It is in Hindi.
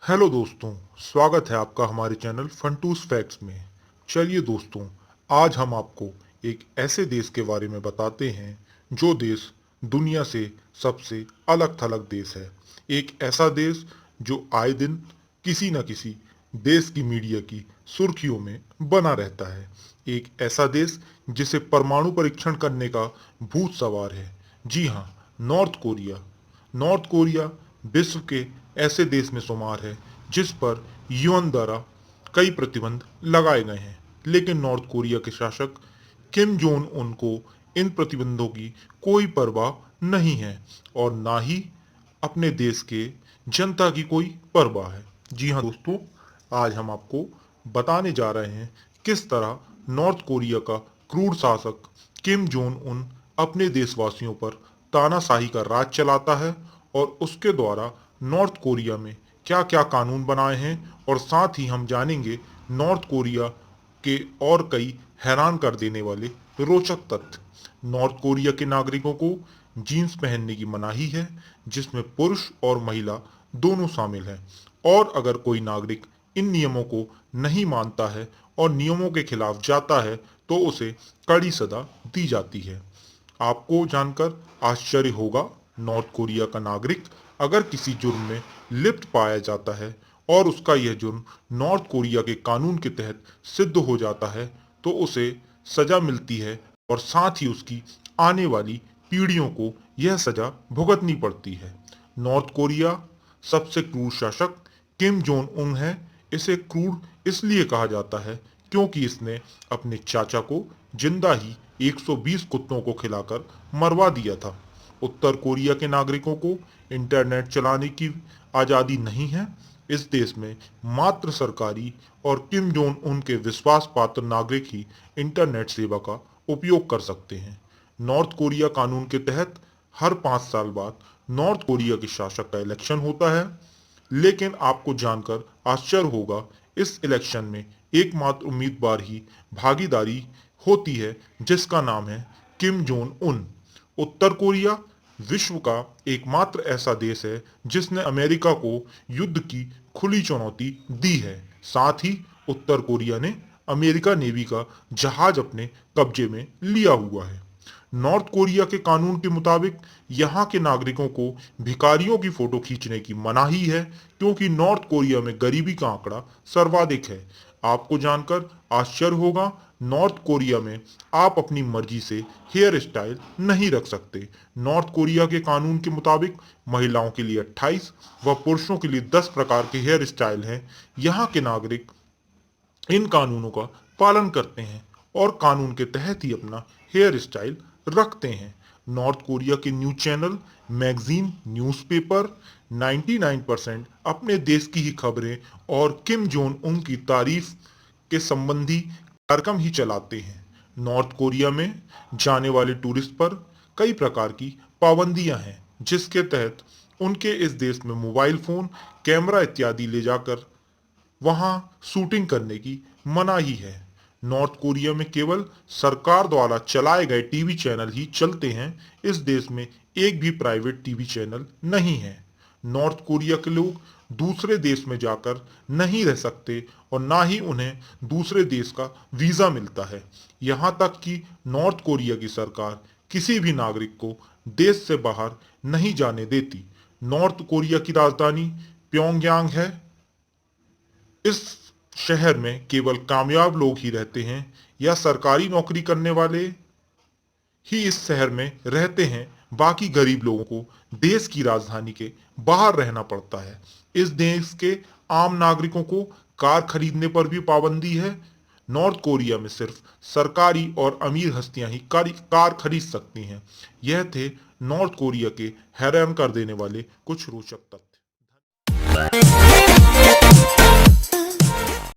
हेलो दोस्तों, स्वागत है आपका हमारे चैनल फंटूस फैक्ट्स में। चलिए दोस्तों, आज हम आपको एक ऐसे देश के बारे में बताते हैं जो देश दुनिया से सबसे अलग थलग देश है। एक ऐसा देश जो आए दिन किसी न किसी देश की मीडिया की सुर्खियों में बना रहता है। एक ऐसा देश जिसे परमाणु परीक्षण करने का भूत सवार है। जी हाँ, नॉर्थ कोरिया। नॉर्थ कोरिया विश्व के ऐसे देश में शुमार है जिस पर यूएन द्वारा कई प्रतिबंध लगाए गए हैं, लेकिन नॉर्थ कोरिया के शासक किम जोंग उन को इन प्रतिबंधों की कोई परवाह नहीं है और ना ही अपने देश के जनता की कोई परवाह है। जी हाँ दोस्तों, आज हम आपको बताने जा रहे हैं किस तरह नॉर्थ कोरिया का क्रूर शासक किम जोंग उन अपने देशवासियों पर तानाशाही का राज चलाता है और उसके द्वारा नॉर्थ कोरिया में क्या क्या कानून बनाए हैं, और साथ ही हम जानेंगे नॉर्थ कोरिया के और कई हैरान कर देने वाले रोचक तथ्य। नॉर्थ कोरिया के नागरिकों को जीन्स पहनने की मनाही है, जिसमें पुरुष और महिला दोनों शामिल हैं, और अगर कोई नागरिक इन नियमों को नहीं मानता है और नियमों के खिलाफ जाता है तो उसे कड़ी सजा दी जाती है। आपको जानकर आश्चर्य होगा, नॉर्थ कोरिया का नागरिक अगर किसी जुर्म में लिप्त पाया जाता है और उसका यह जुर्म नॉर्थ कोरिया के कानून के तहत सिद्ध हो जाता है तो उसे सजा मिलती है और साथ ही उसकी आने वाली पीढ़ियों को यह सजा भुगतनी पड़ती है। नॉर्थ कोरिया सबसे क्रूर शासक किम जोंग उन है। इसे क्रूर इसलिए कहा जाता है क्योंकि इसने अपने चाचा को जिंदा ही 120 कुत्तों को खिलाकर मरवा दिया था। उत्तर कोरिया के नागरिकों को इंटरनेट चलाने की आज़ादी नहीं है। इस देश में मात्र सरकारी और किम जोंग उन के विश्वास पात्र नागरिक ही इंटरनेट सेवा का उपयोग कर सकते हैं। नॉर्थ कोरिया कानून के तहत हर 5 साल बाद नॉर्थ कोरिया के शासक का इलेक्शन होता है, लेकिन आपको जानकर आश्चर्य होगा, इस इलेक्शन में एकमात्र उम्मीदवार ही भागीदारी होती है जिसका नाम है किम जोंग उन। उत्तर कोरिया विश्व का एकमात्र ऐसा देश है जिसने अमेरिका को युद्ध की खुली चुनौती दी है। साथ ही उत्तर कोरिया ने अमेरिका नेवी का जहाज अपने कब्जे में लिया हुआ है। नॉर्थ कोरिया के कानून के मुताबिक यहाँ के नागरिकों को भिखारियों की फोटो खींचने की मनाही है, क्योंकि नॉर्थ कोरिया में गरीबी का आंकड़ा सर्वाधिक है। आपको जानकर आश्चर्य होगा, नॉर्थ कोरिया में आप अपनी मर्जी से हेयर स्टाइल नहीं रख सकते। नॉर्थ कोरिया के कानून के मुताबिक महिलाओं के लिए 28 व पुरुषों के लिए 10 प्रकार के हेयर स्टाइल हैं। यहाँ के नागरिक इन कानूनों का पालन करते हैं और कानून के तहत ही अपना हेयर स्टाइल रखते हैं। नॉर्थ कोरिया के न्यूज चैनल, मैगजीन, न्यूज़पेपर 99% अपने देश की ही खबरें और किम जोंग उन की तारीफ के संबंधी कार्यक्रम ही चलाते हैं। नॉर्थ कोरिया में जाने वाले टूरिस्ट पर कई प्रकार की पाबंदियां हैं, जिसके तहत उनके इस देश में मोबाइल फोन, कैमरा इत्यादि ले जाकर वहां शूटिंग करने की मनाही है। नॉर्थ कोरिया में केवल सरकार द्वारा चलाए गए टीवी चैनल ही चलते हैं। इस देश में एक भी प्राइवेट टीवी चैनल नहीं है। नॉर्थ कोरिया के लोग दूसरे देश में जाकर नहीं रह सकते और ना ही उन्हें दूसरे देश का वीजा मिलता है। यहाँ तक कि नॉर्थ कोरिया की सरकार किसी भी नागरिक को देश से बाहर नहीं जाने देती। नॉर्थ कोरिया की राजधानी प्योंगयांग है। इस शहर में केवल कामयाब लोग ही रहते हैं या सरकारी नौकरी करने वाले ही इस शहर में रहते हैं। बाकी गरीब लोगों को देश की राजधानी के बाहर रहना पड़ता है। इस देश के आम नागरिकों को कार खरीदने पर भी पाबंदी है। नॉर्थ कोरिया में सिर्फ सरकारी और अमीर हस्तियां ही कार खरीद सकती हैं। यह थे नॉर्थ कोरिया के हैरान कर देने वाले कुछ रोचक तथ्य।